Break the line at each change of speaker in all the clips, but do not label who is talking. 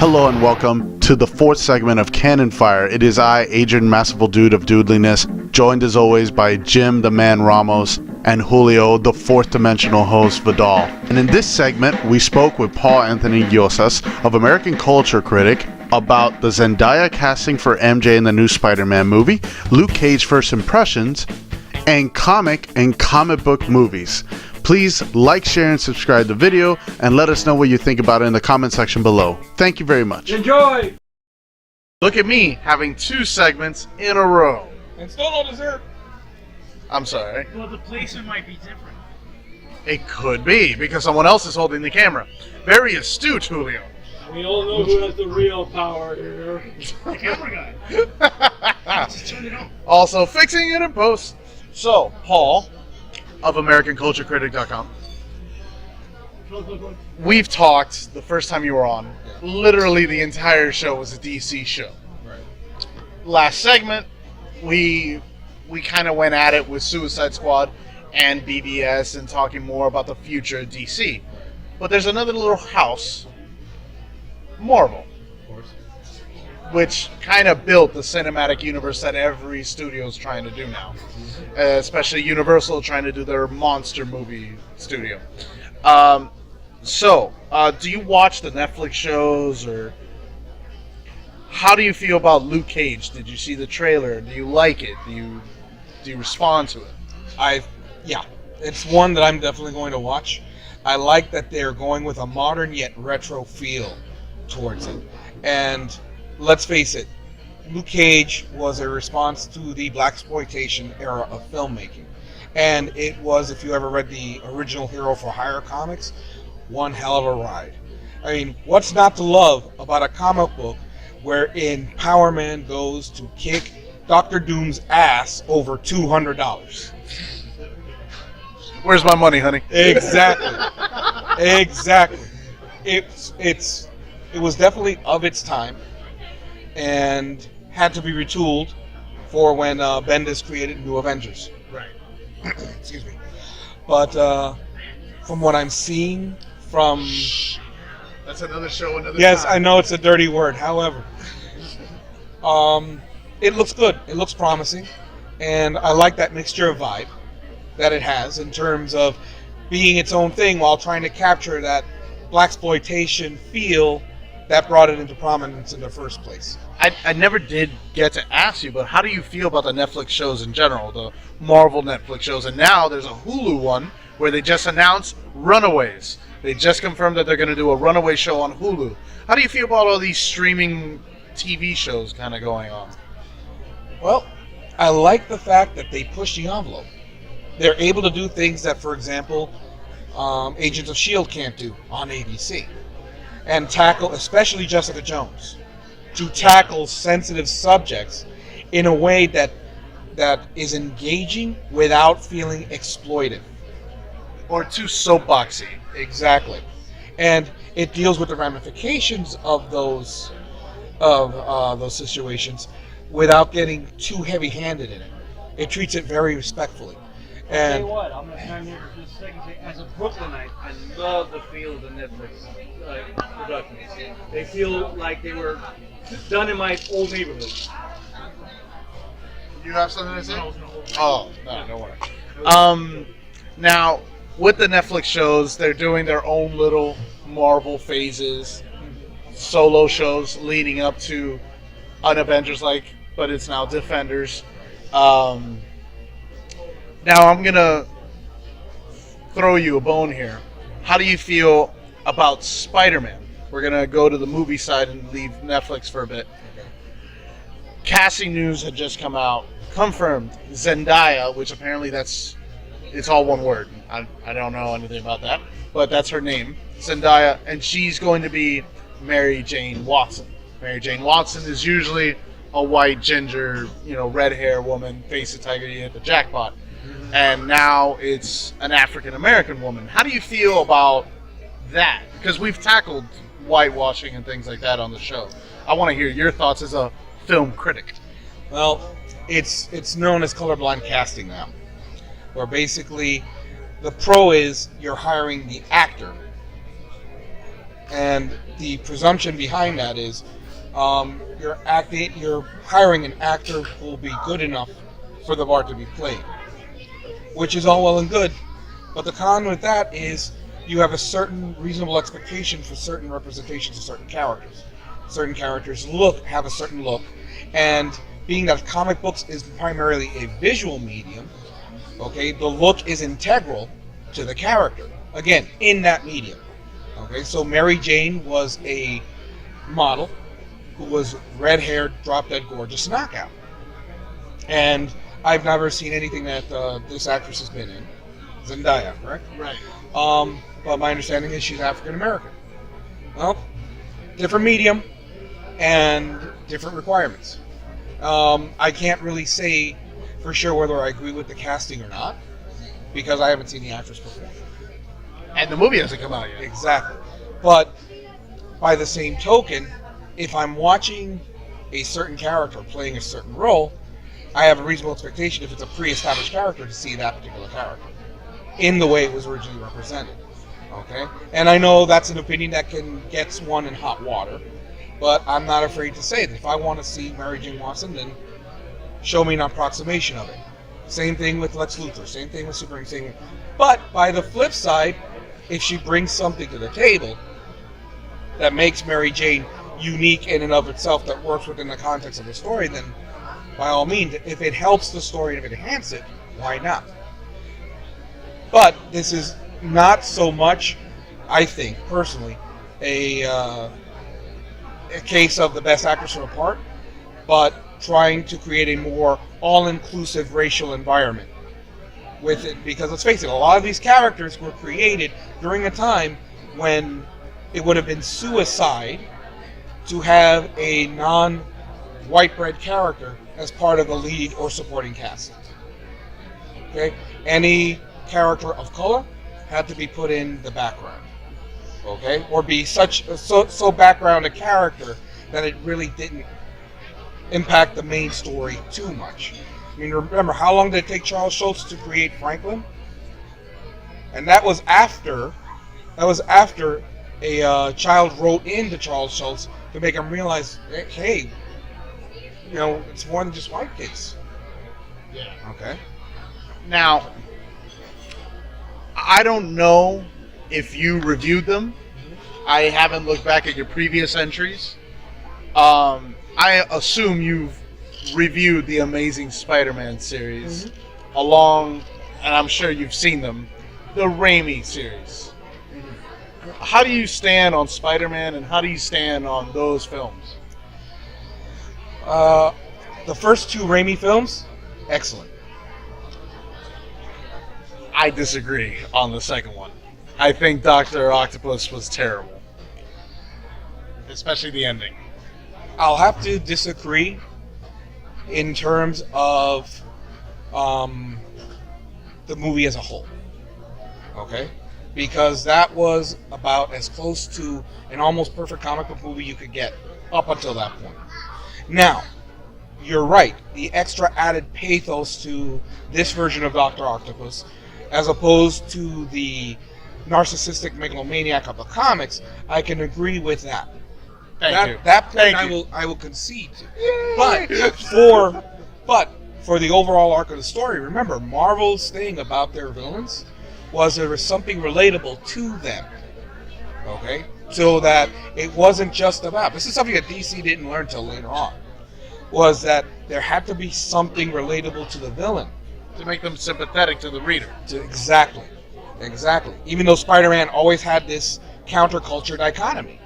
Hello and welcome to the fourth segment of Canon Fire. It is I, Adrian Masterful Dude of Doodliness, joined as always by Jim the Man Ramos and Julio, the fourth dimensional host Vidal. And in this segment, we spoke with Paul Anthony Llossas of American Culture Critic about the Zendaya casting for MJ in the new Spider-Man movie, Luke Cage first impressions, and comic and comic book movies. Please like, share, and subscribe the video, and let us know what you think about it in the comment section below. Thank you very much.
Enjoy!
Look at me having two segments in a row.
And still no dessert.
I'm sorry.
Well, the placement might be different.
It could be, because someone else is holding the camera. Very astute, Julio.
We all know who has the real power here.
The camera guy. Just turn it on.
Also fixing it in post. So, Paul of AmericanCultureCritic.com. We've talked the first time you were on. Literally the entire show was a DC show.
Right.
Last segment, we kind of went at it with Suicide Squad and BBS and talking more about the future of DC. But there's another little house, Marvel,
Of course.
which kind of built the cinematic universe that every studio is trying to do now. Especially Universal trying to do their monster movie studio. Do you watch the Netflix shows, or how do you feel about Luke Cage? Did you see the trailer? Do you like it? Do you respond to it?
Yeah, it's one that I'm definitely going to watch. I like that they're going with a modern yet retro feel towards it. And let's face it, Luke Cage was a response to the blaxploitation era of filmmaking. And it was, if you ever read the original Hero for Hire comics, one hell of a ride. I mean, what's not to love about a comic book wherein Power Man goes to kick Dr. Doom's ass over $200?
Where's my money, honey?
Exactly. Exactly. It was definitely of its time and had to be retooled for when Bendis created New Avengers.
Right.
Excuse me. But from what I'm seeing from...
That's another show, another
Yes,
time.
I know it's a dirty word. However, it looks good. It looks promising. And I like that mixture of vibe that it has in terms of being its own thing while trying to capture that blaxploitation feel that brought it into prominence in the first place.
I never did get to ask you, but how do you feel about the Netflix shows in general, the Marvel Netflix shows? And now there's a Hulu one where they just announced Runaways. They just confirmed that they're going to do a Runaway show on Hulu. How do you feel about all these streaming TV shows kind of going on?
Well, I like the fact that they push the envelope. They're able to do things that, for example, Agents of S.H.I.E.L.D. can't do on ABC. And tackle, especially Jessica Jones, to tackle sensitive subjects in a way that is engaging without feeling exploitive.
Or too soapboxy.
Exactly. And it deals with the ramifications of those situations without getting too heavy-handed in it. It treats it very respectfully.
I'll tell
And
you what, I'm going to chime in for just a second. As a Brooklynite, I love the feel of the Netflix productions. They feel like they were done in my old neighborhood.
You have something to say?
I was gonna hold-
Oh, no, don't worry. Now, with the Netflix shows, they're doing their own little Marvel phases, solo shows leading up to an Avengers-like, but it's now Defenders. Now, I'm going to throw you a bone here. How do you feel about Spider-Man? We're going to go to the movie side and leave Netflix for a bit. Casting news had just come out. Confirmed. Zendaya, which apparently it's all one word. I don't know anything about that, but that's her name. Zendaya, and she's going to be Mary Jane Watson. Mary Jane Watson is usually a white, ginger, red hair woman, face a tiger, you hit the jackpot. And now it's an African American woman. How do you feel about that? Because we've tackled whitewashing and things like that on the show. I want to hear your thoughts as a film critic.
well, it's known as colorblind casting now, where basically the pro is you're hiring the actor And the presumption behind that is you're hiring an actor who will be good enough for the part to be played, which is all well and good. But the con with that is you have a certain reasonable expectation for certain representations of certain characters. Certain characters have a certain look, and being that comic books is primarily a visual medium, okay, the look is integral to the character, again, in that medium. Okay, so Mary Jane was a model who was red-haired, drop-dead gorgeous knockout. And I've never seen anything that this actress has been in. Zendaya, correct?
Right.
But my understanding is she's African-American. Well, different medium and different requirements. I can't really say for sure whether I agree with the casting or not, because I haven't seen the actress perform.
And the movie hasn't come out yet.
Exactly. But by the same token, if I'm watching a certain character playing a certain role, I have a reasonable expectation, if it's a pre-established character, to see that particular character in the way it was originally represented. Okay? And I know that's an opinion that can get one in hot water, but I'm not afraid to say that if I want to see Mary Jane Watson, then show me an approximation of it. Same thing with Lex Luthor, same thing with Superman, But by the flip side, if she brings something to the table that makes Mary Jane unique in and of itself, that works within the context of the story, then by all means, if it helps the story and if it enhances it, why not? But this is not so much, I think, personally, a case of the best actress for a part, but trying to create a more all-inclusive racial environment with it, because let's face it, a lot of these characters were created during a time when it would have been suicide to have a non-white bread character as part of the lead or supporting cast. Okay? Any character of color had to be put in the background. Okay? Or be so background a character that it really didn't impact the main story too much. I mean, remember, how long did it take Charles Schultz to create Franklin? And that was after a child wrote into Charles Schultz to make him realize, hey, you know, it's more than just white kids.
Yeah.
Okay.
Now, I don't know if you reviewed them. I haven't looked back at your previous entries. I assume you've reviewed the Amazing Spider-Man series along, and I'm sure you've seen them, the Raimi series. How do you stand on Spider-Man, and how do you stand on those films?
The first two Raimi films, excellent.
I disagree on the second one. I think Dr. Octopus was terrible. Especially the ending.
I'll have to disagree in terms of the movie as a whole. Okay? Because that was about as close to an almost perfect comic book movie you could get up until that point. Now, you're right. The extra added pathos to this version of Dr. Octopus, as opposed to the narcissistic megalomaniac of the comics, I can agree with that. That point I will concede to. But for the overall arc of the story, remember, Marvel's thing about their villains was there was something relatable to them. Okay? So that it wasn't just about, this is something that DC didn't learn till later on, was that there had to be something relatable to the villain.
To make them sympathetic to the reader.
Exactly. Even though Spider-Man always had this counterculture dichotomy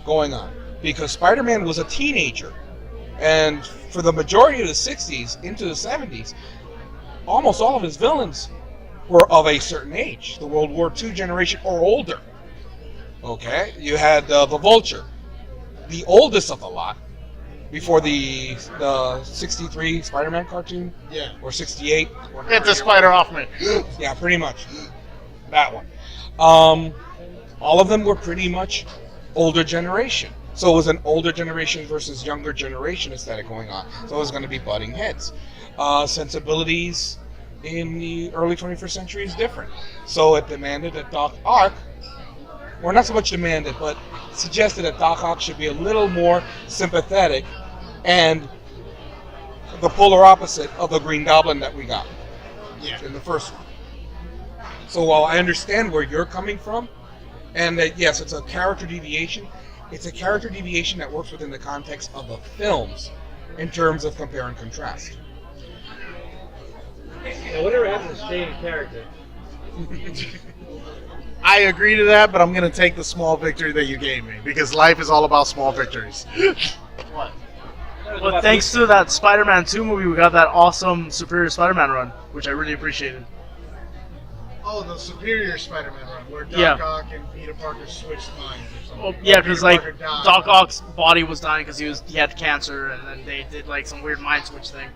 going on. Because Spider-Man was a teenager. And for the majority of the 60s into the 70s, almost all of his villains were of a certain age. The World War II generation or older. Okay? You had the Vulture, the oldest of the lot, before the 63 Spider-Man cartoon.
Yeah.
Or 68.
It's a Spider-Hoffman.
Yeah, pretty much. That one. All of them were pretty much older generation. So it was an older generation versus younger generation aesthetic going on. So it was going to be butting heads. Sensibilities in the early 21st century is different. So it demanded that Doc Ock or not so much demanded, but suggested that Doc Ock should be a little more sympathetic and the polar opposite of the Green Goblin that we got in the first one. So while I understand where you're coming from, and that yes, it's a character deviation, it's a character deviation that works within the context of the films in terms of compare and contrast.
Yeah, whatever happened to staying in character?
I agree to that, but I'm going to take the small victory that you gave me because life is all about small victories.
What? Well, thanks to that Spider-Man 2 movie, we got that awesome Superior Spider-Man run, which I really appreciated.
Oh, the Superior Spider-Man run, where
Yeah.
Ock and Peter Parker switched minds or something.
Well, yeah, because like
Peter Parker died.
Doc Ock's body was dying because he had cancer, and then they did like some weird mind switch thing.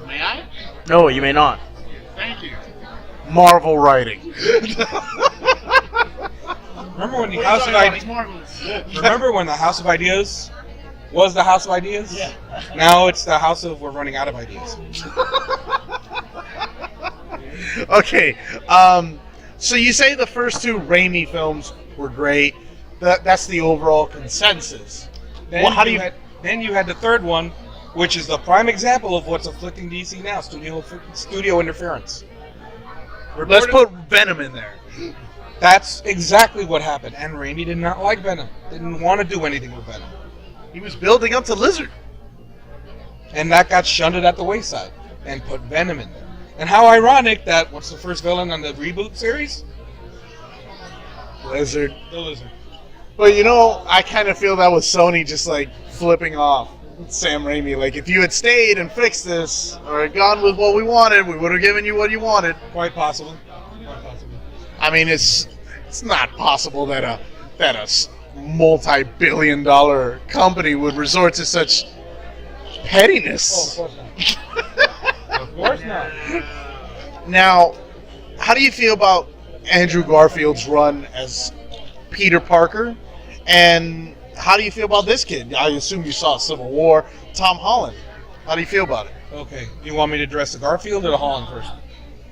May I?
No, you may not.
Thank you. Marvel writing.
Remember when the House of Ideas? Remember when the House of Ideas was the House of Ideas?
Yeah.
Now it's the House of We're Running Out of Ideas.
Okay, so you say the first two Raimi films were great. That's the overall consensus.
Then,
Well, how do you-
then you had the third one, which is the prime example of what's afflicting DC now: studio interference.
Let's put Venom in there.
That's exactly what happened. And Raimi did not like Venom. Didn't want to do anything with Venom.
He was building up to Lizard.
And that got shunted at the wayside and put Venom in there. And how ironic that what's the first villain on the reboot series?
Lizard.
The Lizard.
But you know, I kind of feel that was Sony just like flipping off Sam Raimi. Like, if you had stayed and fixed this, or had gone with what we wanted, we would have given you what you wanted.
Quite possibly. Quite possibly.
I mean, it's not possible that a multi-billion-dollar company would resort to such pettiness.
Oh, of course not. Of course not.
Now, how do you feel about Andrew Garfield's run as Peter Parker? And how do you feel about this kid? I assume you saw Civil War. Tom Holland. How do you feel about it?
Okay. You want me to address the Garfield or the Holland first?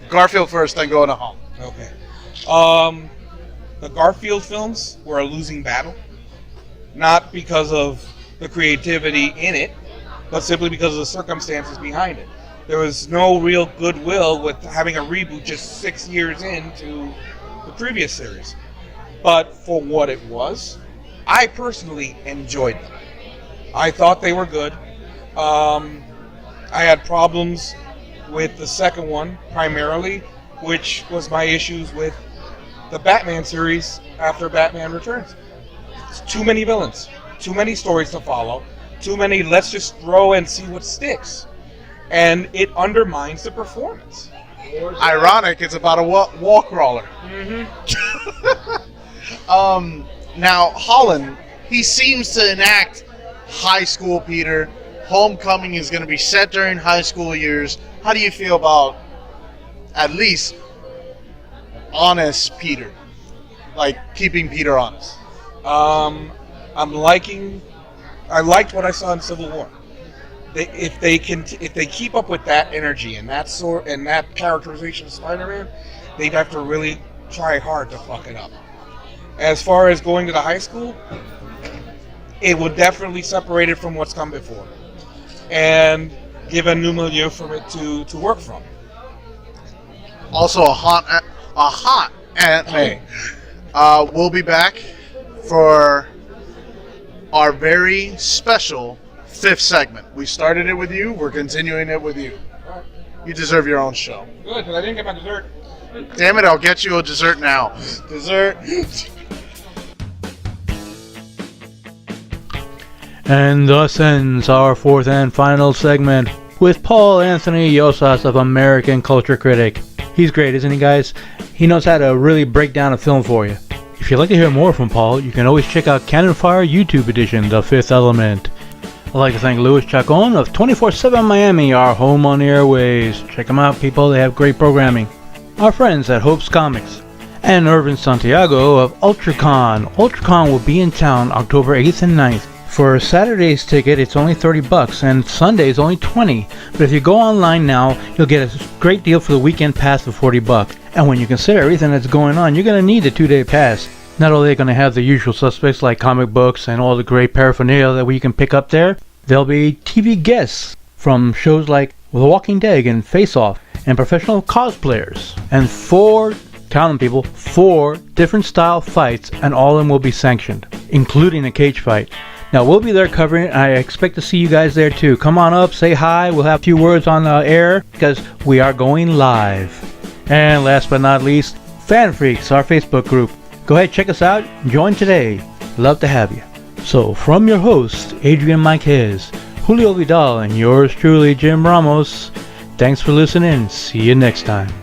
Garfield first, then go into Holland.
Okay. The Garfield films were a losing battle. Not because of the creativity in it, but simply because of the circumstances behind it. There was no real goodwill with having a reboot just 6 years into the previous series. But for what it was, I personally enjoyed them. I thought they were good. I had problems with the second one, primarily, which was my issues with the Batman series after Batman Returns. It's too many villains, too many stories to follow, too many let's just throw and see what sticks. And it undermines the performance.
Ironic, it's about a wall crawler. Now, Holland, he seems to enact high school Peter. Homecoming is going to be set during high school years. How do you feel about, at least, honest Peter? Like, keeping Peter honest?
I liked what I saw in Civil War. If they keep up with that energy and that characterization of Spider-Man, they'd have to really try hard to fuck it up. As far as going to the high school, it would definitely separate it from what's come before, and give a new milieu for it to work from.
Also, a hot Aunt May. We'll be back for our very special 5th segment. We started it with you. We're continuing it with you. You deserve your own show.
Good, because I didn't get my dessert.
Damn it, I'll get you a dessert now. Dessert.
And thus ends our 4th and final segment with Paul Anthony Llossas of American Culture Critic. He's great, isn't he, guys? He knows how to really break down a film for you. If you'd like to hear more from Paul, you can always check out Canon Fire YouTube edition, The Fifth Element. I'd like to thank Louis Chacon of 24/7 Miami, our home on the airways. Check them out, people. They have great programming. Our friends at Hope's Comics. And Irvin Santiago of UltraCon. UltraCon will be in town October 8th and 9th. For Saturday's ticket, it's only $30, and Sunday's only $20. But if you go online now, you'll get a great deal for the weekend pass for $40. And when you consider everything that's going on, you're going to need a 2-day pass. Not only are they going to have the usual suspects like comic books and all the great paraphernalia that we can pick up there, there'll be TV guests from shows like The Walking Dead and Face Off, and professional cosplayers, and 4 different style fights, and all of them will be sanctioned, including a cage fight. Now, we'll be there covering it. I expect to see you guys there too. Come on up, say hi. We'll have a few words on air because we are going live. And last but not least, Fan Freaks, our Facebook group. Go ahead, check us out. Join today. Love to have you. So, from your host, Adrian Marquez, Julio Vidal, and yours truly, Jim Ramos, thanks for listening. See you next time.